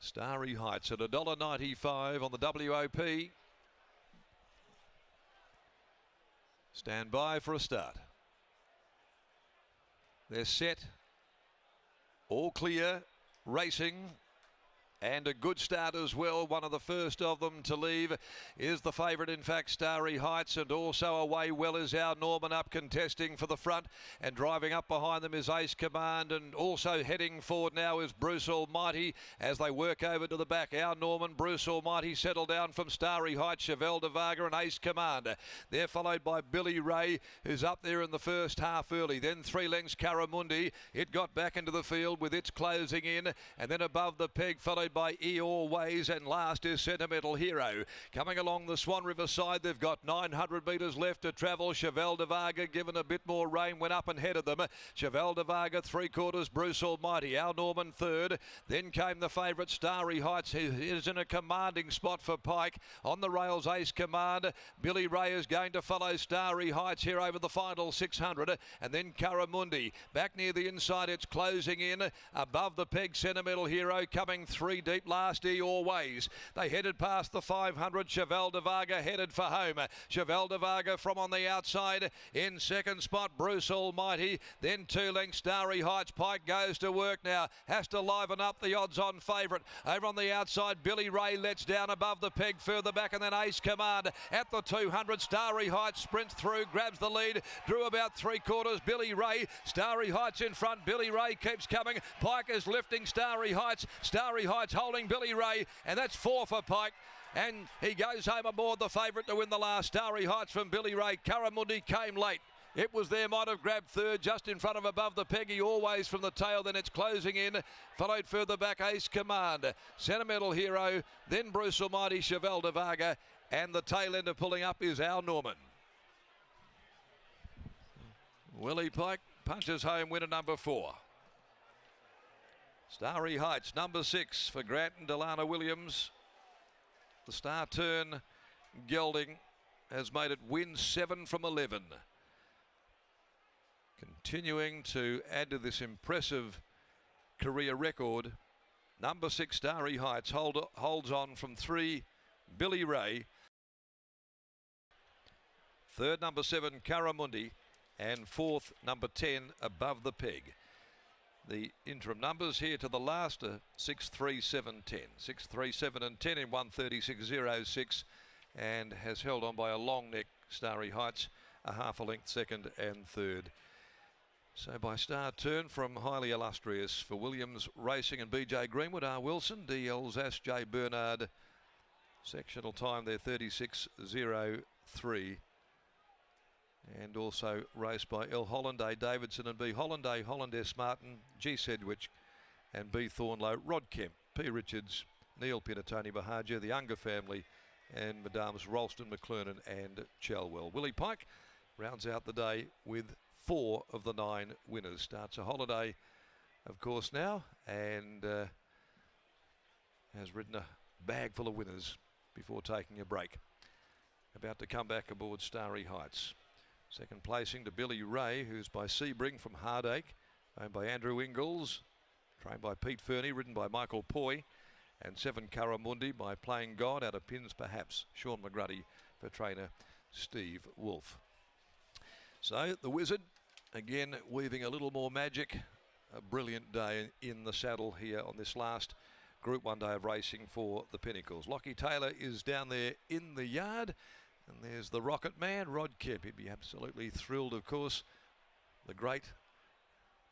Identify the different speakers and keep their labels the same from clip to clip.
Speaker 1: Starry Heights at $1.95 on the WOP. Stand by for a start. They're set. All clear. Racing. And a good start as well. One of the first of them to leave is the favourite, in fact, Starry Heights. And also away well is our Norman up contesting for the front. And driving up behind them is Ace Command. And also heading forward now is Bruce Almighty as they work over to the back. Our Norman, Bruce Almighty settle down from Starry Heights, Chevelle de Varga and Ace Command. They're followed by Billy Ray, who's up there in the first half early. Then 3 lengths Caramundi. It got back into the field with its closing in. And then above the peg, followed by E Always, and last is Sentimental Hero. Coming along the Swan River side, they've got 900 metres left to travel. Chevelle de Varga, given a bit more rain, went up and headed them. Chevelle de Varga, 3/4, Bruce Almighty. Our Norman third. Then came the favourite Starry Heights, who is in a commanding spot for Pike. On the rails, Ace Command. Billy Ray is going to follow Starry Heights here over the final 600. And then Caramundi. Back near the inside, it's closing in. Above the peg, Sentimental Hero coming 3 deep. Last E Always. They headed past the 500. Chevelle de Varga headed for home. Chevelle de Varga from on the outside. In second spot, Bruce Almighty. Then 2 lengths, Starry Heights. Pike goes to work now. Has to liven up the odds-on favourite. Over on the outside, Billy Ray lets down above the peg. Further back, and then Ace Command at the 200. Starry Heights sprints through, grabs the lead. Drew about 3/4. Billy Ray. Starry Heights in front. Billy Ray keeps coming. Pike is lifting Starry Heights. Starry Heights holding Billy Ray, and that's 4 for Pike. And he goes home aboard the favourite to win the last. Starry Heights from Billy Ray. Caramundi came late. It was there, might have grabbed third, just in front of above the peggy, Always from the tail. Then it's closing in. Followed further back, Ace Command. Sentimental Hero. Then Bruce Almighty, Chevelle de Varga. And the tail ender pulling up is our Norman. Willie Pike punches home winner number 4. Starry Heights, number 6 for Grant and Delana Williams. The star turn gelding has made it win 7 from 11. Continuing to add to this impressive career record, number 6 Starry Heights holds on from 3 Billy Ray. Third, number 7 Caramundi, and 4th, number 10 Above the Peg. The interim numbers here to the last are 6, 3, 7, 10. 6, 3, 7 and 10 in 1:36.06, and has held on by a long neck, Starry Heights, a half a length second and third. So by star turn from highly illustrious for Williams Racing and BJ Greenwood, R. Wilson, DL's Ash J. Bernard. Sectional time there 36.03. And also raced by L. Hollanday Davidson and B. Hollanday, Holland S. Martin, G. Sedgwick and B. Thornlow, Rod Kemp, P. Richards, Neil Pinner, Tony Bahagia, the Unger family and Madames Ralston, McClernand and Chalwell. Willie Pike rounds out the day with 4 of the 9 winners. Starts a holiday, of course, now, and has ridden a bag full of winners before taking a break. About to come back aboard Starry Heights. Second placing to Billy Ray, who's by Sebring from Hardacre, owned by Andrew Ingalls, trained by Pete Fernie, ridden by Michael Poy, and 7 Caramundi by Playing God out of Pins Perhaps, Sean McGruddy for trainer Steve Wolfe. So the Wizard, again weaving a little more magic. A brilliant day in the saddle here on this last Group 1 day of racing for the Pinnacles. Lockie Taylor is down there in the yard. And there's the Rocket Man, Rod Kemp. He'd be absolutely thrilled, of course. The great,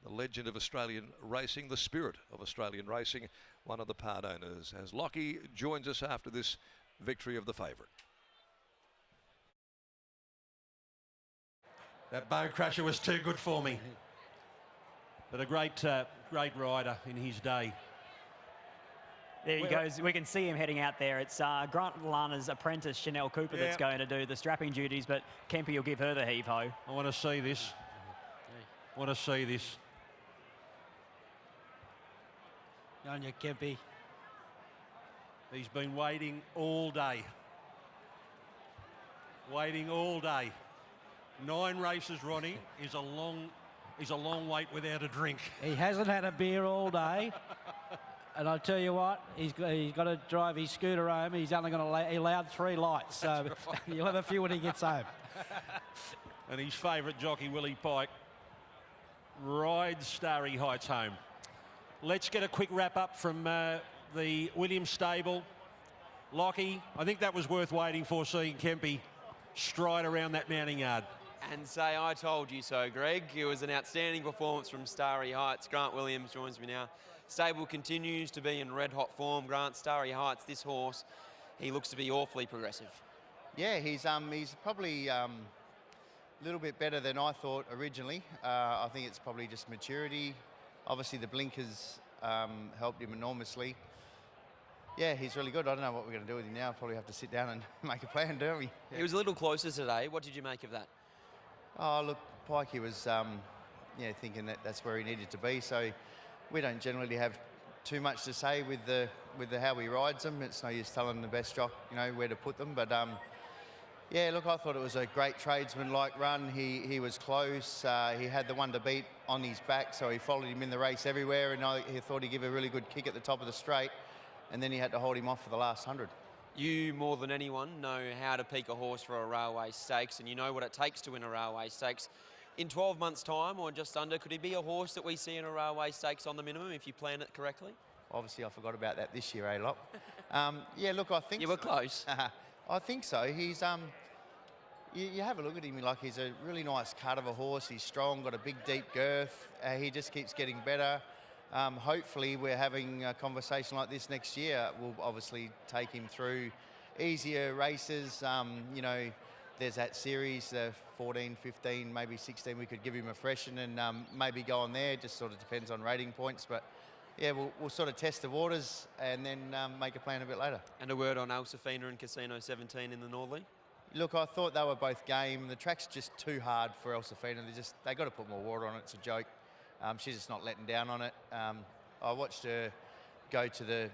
Speaker 1: the legend of Australian racing, the spirit of Australian racing, one of the part owners, as Lockie joins us after this victory of the favourite.
Speaker 2: That bow crusher was too good for me. But a great rider in his day.
Speaker 3: There he goes. We can see him heading out there. It's Grant Lana's apprentice, Chanel Cooper, that's going to do the strapping duties, but Kempy will give her the heave-ho.
Speaker 2: I want to see this. Want to see this.
Speaker 4: On you, Kempy.
Speaker 2: He's been waiting all day. Waiting all day. 9 races, Ronnie, is a long wait without a drink.
Speaker 4: He hasn't had a beer all day. And I'll tell you what, he's got to drive his scooter home. He's only going to allowed 3 lights, so right. You'll have a few when he gets home.
Speaker 2: And his favourite jockey, Willie Pike, rides Starry Heights home. Let's get a quick wrap-up from the Williams stable. Lockie, I think that was worth waiting for, seeing Kempy stride around that mounting yard.
Speaker 5: And say, I told you so, Greg. It was an outstanding performance from Starry Heights. Grant Williams joins me now. Stable continues to be in red-hot form. Grant, Starry Heights, this horse, he looks to be awfully progressive.
Speaker 6: Yeah, he's probably a little bit better than I thought originally. I think it's probably just maturity. Obviously, the blinkers helped him enormously. Yeah, he's really good. I don't know what we're going to do with him now. Probably have to sit down and make a plan, don't we? Yeah.
Speaker 5: He was a little closer today. What did you make of that?
Speaker 6: Oh, look, Pikey was thinking that that's where he needed to be. So we don't generally have too much to say with the how he rides them. It's no use telling the best jock, where to put them. But yeah, look, I thought it was a great tradesman-like run. He was close. He had the one to beat on his back, so he followed him in the race everywhere. And he thought he'd give a really good kick at the top of the straight, and then he had to hold him off for the last 100.
Speaker 5: You, more than anyone, know how to peak a horse for a railway stakes, and you know what it takes to win a railway stakes. In 12 months' time, or just under, could he be a horse that we see in a railway stakes on the minimum if you plan it correctly?
Speaker 6: Obviously, I forgot about that this year, Lock? Yeah, look, I think
Speaker 5: you were close.
Speaker 6: I think so. He's you have a look at him, like he's a really nice cut of a horse. He's strong, got a big, deep girth. He just keeps getting better. Hopefully, we're having a conversation like this next year. We'll obviously take him through easier races. There's that series, 14, 15, maybe 16. We could give him a freshen and maybe go on there. Just sort of depends on rating points. But yeah, we'll sort of test the waters and then make a plan a bit later.
Speaker 5: And a word on Alsafina and Casino 17 in the Northerly?
Speaker 6: Look, I thought they were both game. The track's just too hard for Alsafina. They got to put more water on it. It's a joke. She's just not letting down on it. I watched her go to the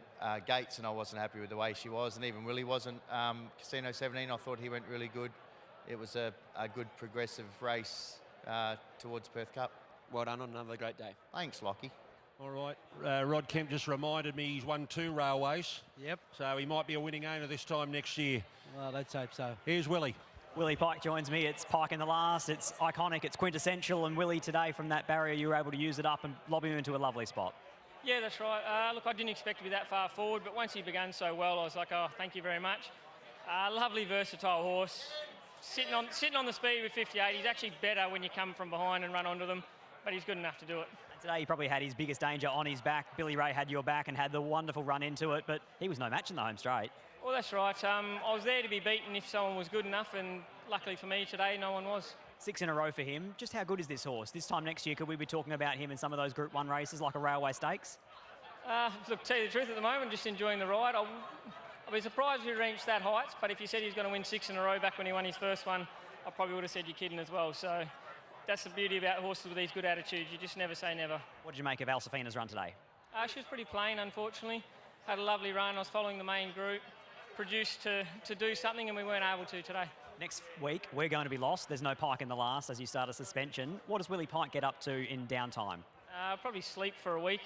Speaker 6: gates and I wasn't happy with the way she was, and even Willie wasn't. Casino 17, I thought he went really good. It was a good progressive race towards Perth Cup.
Speaker 5: Well done on another great day.
Speaker 6: Thanks, Lockie.
Speaker 2: All right, Rod Kemp just reminded me he's won 2 railways.
Speaker 4: Yep.
Speaker 2: So he might be a winning owner this time next year.
Speaker 4: Well, let's hope so.
Speaker 2: Here's Willie.
Speaker 3: Willie Pike joins me. It's Pike in the last. It's iconic. It's quintessential. And Willie, today from that barrier, you were able to use it up and lob him into a lovely spot.
Speaker 7: Yeah, that's right. Look, I didn't expect to be that far forward, but once he began so well, I was like, oh, thank you very much. Lovely, versatile horse. Sitting on the speed with 58. He's actually better when you come from behind and run onto them, but he's good enough to do it.
Speaker 3: And today he probably had his biggest danger on his back. Billy Ray had your back and had the wonderful run into it, but he was no match in the home straight.
Speaker 7: Well, that's right. I was there to be beaten if someone was good enough, and luckily for me today, no one was.
Speaker 3: 6 in a row for him. Just how good is this horse? This time next year, could we be talking about him in some of those Group 1 races like a railway stakes?
Speaker 7: Look, to tell you the truth, at the moment, just enjoying the ride. I'll be surprised if he reached that heights, but if he said he was going to win 6 in a row back when he won his first one, I probably would have said you're kidding as well. So that's the beauty about horses with these good attitudes. You just never say never.
Speaker 3: What did you make of Alsafina's run today?
Speaker 7: She was pretty plain, unfortunately. Had a lovely run. I was following the main group. Produced to do something, and we weren't able to today.
Speaker 3: Next week, we're going to be lost. There's no Pike in the last as you start a suspension. What does Willie Pike get up to in downtime?
Speaker 7: Probably sleep for a week.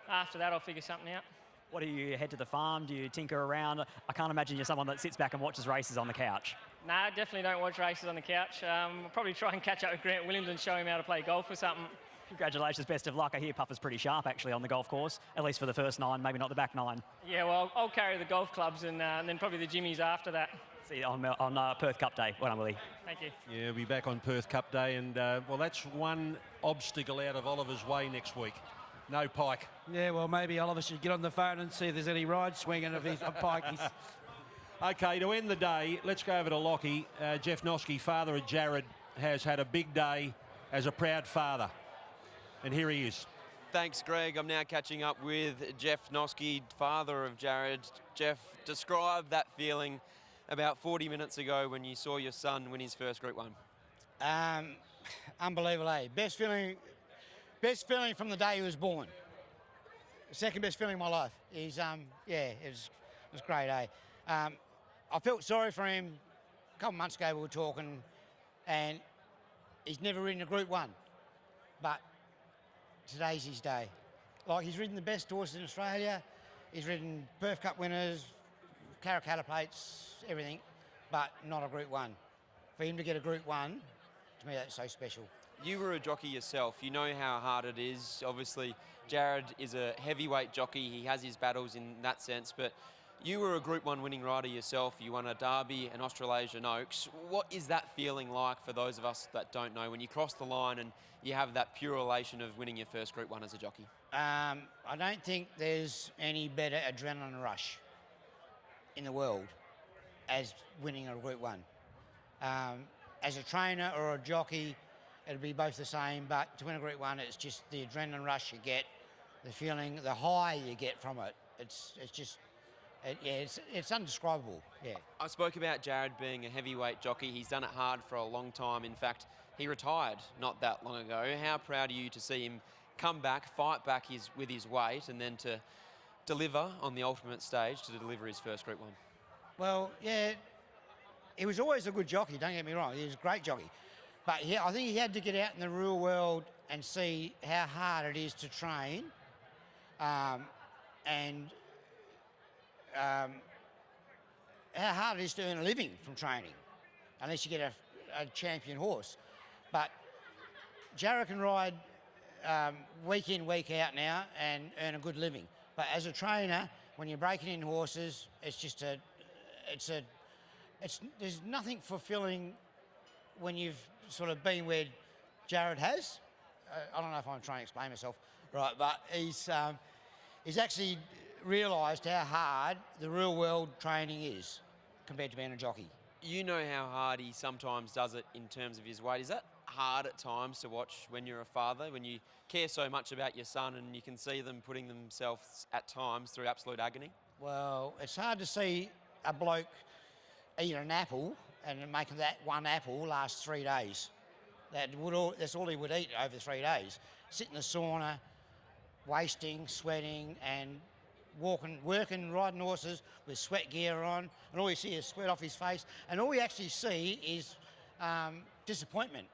Speaker 7: After that, I'll figure something out.
Speaker 3: What do you head to the farm? Do you tinker around? I can't imagine you're someone that sits back and watches races on the couch.
Speaker 7: Nah, definitely don't watch races on the couch. I'll probably try and catch up with Grant Williams and show him how to play golf or something.
Speaker 3: Congratulations, best of luck. I hear Puffer's pretty sharp actually on the golf course, at least for the first 9, maybe not the back 9.
Speaker 7: Yeah, well, I'll carry the golf clubs and then probably the jimmies after that.
Speaker 3: See you on Perth Cup Day. Well done, Willie.
Speaker 7: Thank you.
Speaker 2: Yeah, we'll be back on Perth Cup Day, and well, that's one obstacle out of Oliver's way next week. No Pike.
Speaker 4: Yeah, well, maybe Oliver should get on the phone and see if there's any ride swinging of his Pikey's.
Speaker 2: Okay, to end the day, let's go over to Lockie. Jeff Noske, father of Jared, has had a big day as a proud father. And here he is.
Speaker 5: Thanks, Greg. I'm now catching up with Jeff Noske, father of Jared. Jeff, describe that feeling about 40 minutes ago when you saw your son win his first Group 1.
Speaker 4: Unbelievable, eh? Best feeling from the day he was born. Second best feeling of my life. He's it was great, eh? I felt sorry for him. A couple of months ago we were talking, and he's never ridden a Group 1, but today's his day. Like, he's ridden the best horses in Australia. He's ridden Perth Cup winners, Karrakata plates, everything, but not a Group 1. For him to get a Group 1, to me, that's so special.
Speaker 5: You were a jockey yourself. You know how hard it is. Obviously, Jared is a heavyweight jockey. He has his battles in that sense, but you were a Group 1 winning rider yourself. You won a Derby and Australasian Oaks. What is that feeling like for those of us that don't know when you cross the line and you have that pure elation of winning your first Group 1 as a jockey?
Speaker 4: I don't think there's any better adrenaline rush in the world as winning a Group 1. As a trainer or a jockey, it'd be both the same, but to win a Group 1, it's just the adrenaline rush you get, the feeling, the high you get from it. It's indescribable, yeah.
Speaker 5: I spoke about Jared being a heavyweight jockey. He's done it hard for a long time. In fact, he retired not that long ago. How proud are you to see him come back, fight back with his weight, and then to deliver on the ultimate stage to deliver his first Group 1?
Speaker 4: Well, yeah, he was always a good jockey, don't get me wrong. He was a great jockey. But I think he had to get out in the real world and see how hard it is to train and how hard it is to earn a living from training, unless you get a champion horse. But Jared can ride week in, week out now and earn a good living. But as a trainer, when you're breaking in horses, there's nothing fulfilling when you've sort of been where Jared has. I don't know if I'm trying to explain myself right, but he's actually realised how hard the real world training is compared to being a jockey.
Speaker 5: You know how hard he sometimes does it in terms of his weight. Is that hard at times to watch when you're a father, when you care so much about your son and you can see them putting themselves at times through absolute agony?
Speaker 4: Well, it's hard to see a bloke eat an apple and making that one apple last 3 days. That's all he would eat over 3 days. Sit in the sauna, wasting, sweating, and working, riding horses with sweat gear on, and all you see is sweat off his face, and all you actually see is disappointment,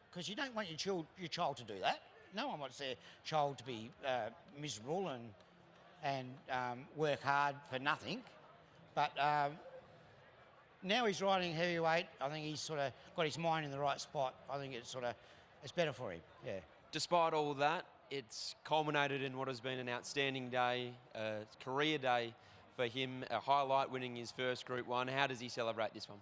Speaker 4: because you don't want your child to do that. No one wants their child to be miserable and work hard for nothing. But now he's riding heavyweight. I think he's sort of got his mind in the right spot. I think it's better for him, yeah.
Speaker 5: Despite all that, it's culminated in what has been an outstanding day, a career day for him, a highlight winning his first Group 1. How does he celebrate this one?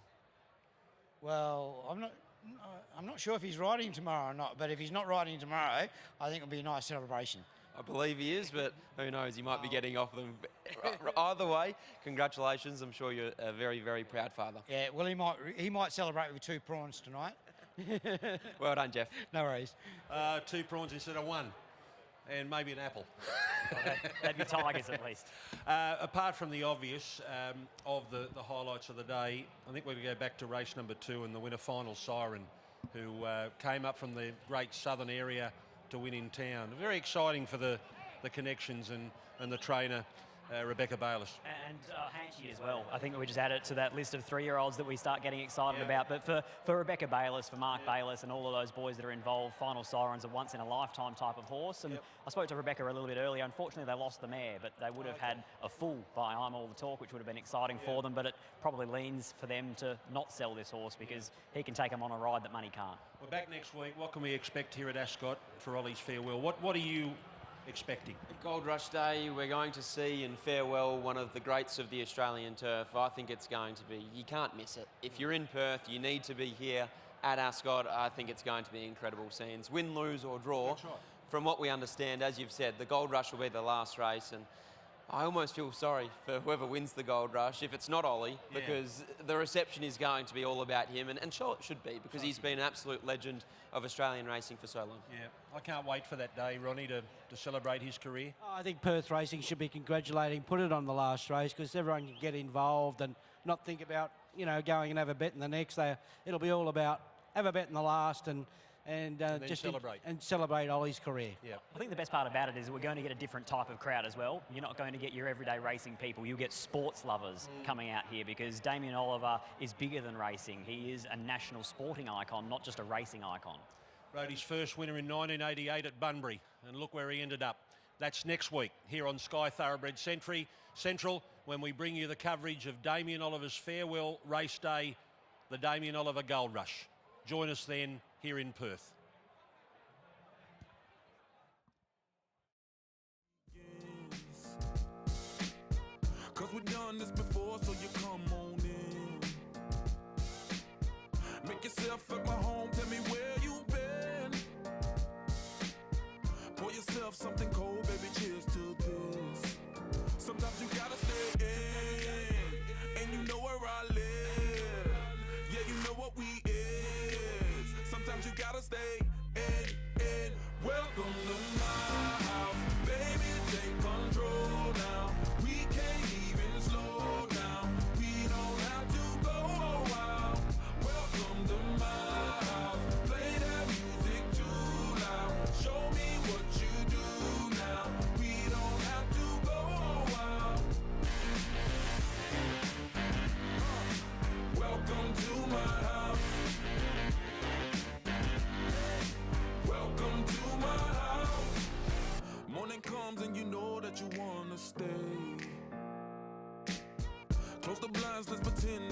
Speaker 4: Well, I'm not sure if he's riding tomorrow or not, but if he's not riding tomorrow, I think it'll be a nice celebration.
Speaker 5: I believe he is, but who knows, he might be getting off them. Either way, congratulations. I'm sure you're a very, very proud father.
Speaker 4: Yeah, well, he might celebrate with 2 prawns tonight.
Speaker 5: Well done, Jeff.
Speaker 4: No worries.
Speaker 2: 2 prawns instead of 1. And maybe an apple.
Speaker 3: That'd be tigers at least.
Speaker 2: Apart from the obvious of the highlights of the day, I think we could go back to race number 2 and the winner, Final Siren, who came up from the great southern area to win in town. Very exciting for the connections and the trainer, Rebecca Bayliss.
Speaker 3: And Hanchy as well. I think we just add it to that list of 3-year-olds that we start getting excited about. But for Rebecca Bayliss, for Mark Bayliss and all of those boys that are involved, Final Siren's a once-in-a-lifetime type of horse. And I spoke to Rebecca a little bit earlier. Unfortunately, they lost the mare, but they would have had a full by I'm All the Talk, which would have been exciting for them. But it probably leans for them to not sell this horse because he can take them on a ride that money can't.
Speaker 2: We're back next week. What can we expect here at Ascot for Ollie's farewell? What are you expecting?
Speaker 5: Gold Rush Day, we're going to see in farewell one of the greats of the Australian turf. I think it's going to be, you can't miss it. If you're in Perth, you need to be here at Ascot. I think it's going to be incredible scenes. Win, lose or draw.
Speaker 2: That's right.
Speaker 5: From what we understand, as you've said, the Gold Rush will be the last race, and I almost feel sorry for whoever wins the Gold Rush, if it's not Ollie, because the reception is going to be all about him, and sure it should be, because he's been an absolute legend of Australian racing for so long.
Speaker 2: Yeah, I can't wait for that day, Ronnie, to celebrate his career.
Speaker 8: I think Perth Racing should be congratulating, put it on the last race, because everyone can get involved and not think about, going and have a bet in the next. It'll be all about have a bet in the last and just celebrate Ollie's career.
Speaker 2: Yeah.
Speaker 3: I think the best part about it is that we're going to get a different type of crowd as well. You're not going to get your everyday racing people. You'll get sports lovers coming out here because Damien Oliver is bigger than racing. He is a national sporting icon, not just a racing icon.
Speaker 2: Rode his first winner in 1988 at Bunbury, and look where he ended up. That's next week here on Sky Thoroughbred Central when we bring you the coverage of Damien Oliver's farewell race day, the Damien Oliver Gold Rush. Join us then here in Perth.
Speaker 9: Cause we've done this before, so you come on in. Make yourself at my home, tell me where you've been. Pour yourself something cold, baby, cheers to this. Sometimes you gotta stay in, and you know where I live. Yeah, you know what we is. Sometimes you gotta stay in. Welcome to my house, baby, take control now. We can't even slow down. We don't have to go a while. Welcome to my house. Play that music too loud. Show me what you do now. We don't have to go a while. Welcome to my house. Welcome to my house. Morning comes and you know that you wanna stay. Close the blinds, let's pretend